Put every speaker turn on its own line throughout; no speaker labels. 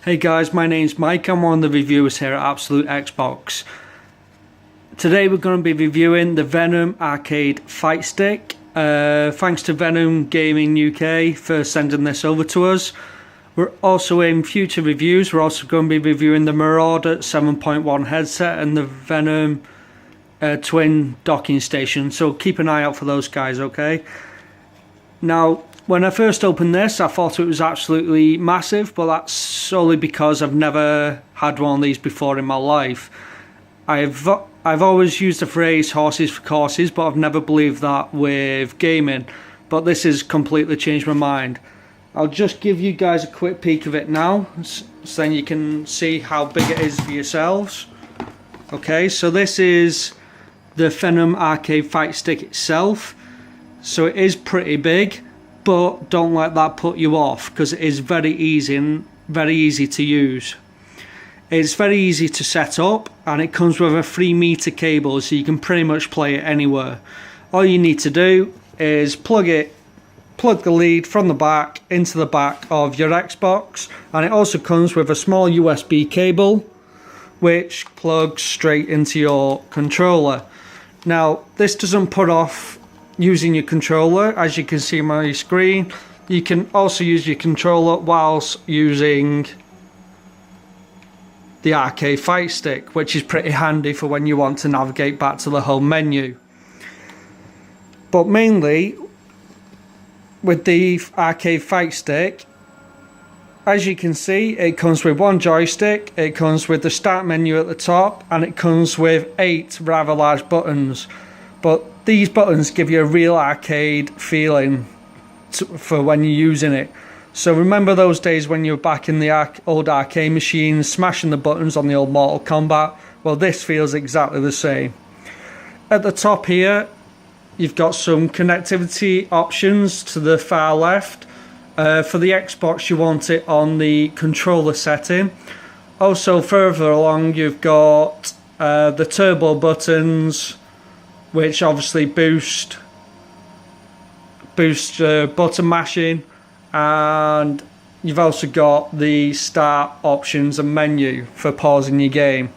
Hey guys, my name's Mike. I'm one of the reviewers here at Absolute Xbox. Today we're going to be reviewing the Venom arcade fight stick. Thanks to Venom Gaming UK for sending this over to us. We're also in future reviews. We're also going to be reviewing the Marauder 7.1 headset and the Venom twin docking station. So keep an eye out for those guys, okay? Now, when I first opened this, I thought it was absolutely massive, but that's solely because I've never had one of these before in my life. I've always used the phrase horses for courses, but I've never believed that with gaming. But this has completely changed my mind. I'll just give you guys a quick peek of it now, so then you can see how big it is for yourselves. Okay, so this is the Venom arcade fight stick itself. So it is pretty big. But don't let that put you off, because it is very easy and very easy to use. It's very easy to set up, and it comes with a 3-meter cable, so you can pretty much play it anywhere. All you need to do is plug the lead from the back into the back of your Xbox, and it also comes with a small USB cable which plugs straight into your controller. Now, this doesn't put off using your controller. As you can see on my screen, you can also use your controller whilst using the arcade fight stick, which is pretty handy for when you want to navigate back to the home menu. But mainly with the arcade fight stick, as you can see, it comes with one joystick, it comes with the start menu at the top, and it comes with 8 rather large buttons. But these buttons give you a real arcade feeling for when you're using it. So remember those days when you were back in the old arcade machines, smashing the buttons on the old Mortal Kombat? Well, this feels exactly the same. At the top here, you've got some connectivity options to the far left. For the Xbox, you want it on the controller setting. Also, further along, you've got the turbo buttons, which obviously boost button mashing, and you've also got the start options and menu for pausing your game.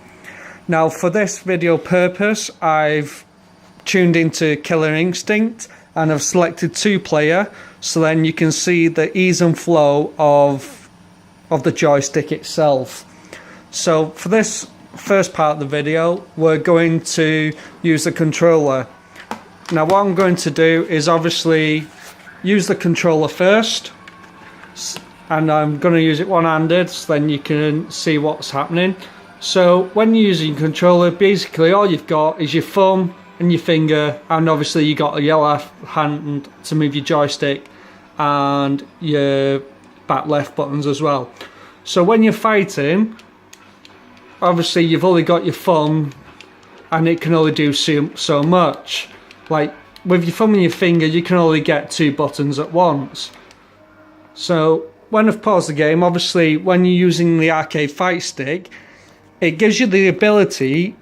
Now, for this video purpose, I've tuned into Killer Instinct and I've selected 2-player, so then you can see the ease and flow of the joystick itself. So for this first part of the video, we're going to use the controller. Now what I'm going to do is obviously use the controller first, and I'm going to use it one-handed so then you can see what's happening. So when you're using your controller, basically all you've got is your thumb and your finger, and obviously you got your left hand to move your joystick and your back left buttons as well. So when you're fighting, obviously you've only got your thumb and it can only do so much. Like with your thumb and your finger, you can only get 2 buttons at once. So when I've paused the game, obviously when you're using the arcade fight stick, it gives you the ability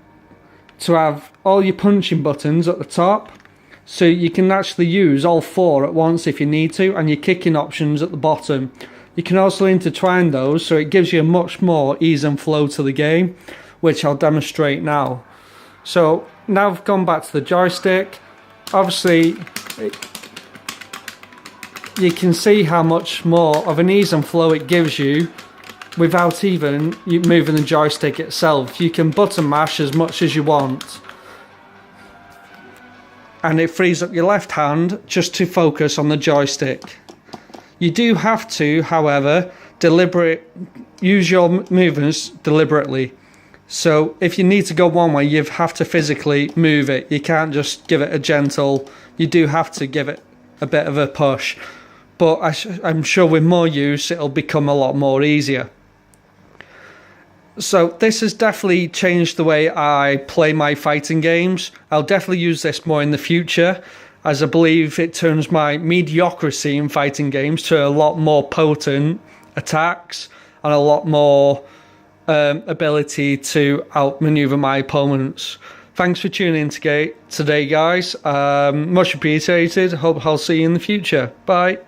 to have all your punching buttons at the top, so you can actually use all 4 at once if you need to, and your kicking options at the bottom. You can also intertwine those, so it gives you a much more ease and flow to the game, which I'll demonstrate now. So now I've gone back to the joystick. Obviously you can see how much more of an ease and flow it gives you without even you moving the joystick itself. You can button mash as much as you want, and it frees up your left hand just to focus on the joystick. You do have to, however, use your movements deliberately. So if you need to go one way, you have to physically move it. You can't just give it a gentle, you do have to give it a bit of a push. But I'm sure with more use, it'll become a lot more easier. So this has definitely changed the way I play my fighting games. I'll definitely use this more in the future, as I believe it turns my mediocrity in fighting games to a lot more potent attacks and a lot more ability to outmaneuver my opponents. Thanks for tuning in today, guys. Much appreciated. Hope I'll see you in the future. Bye.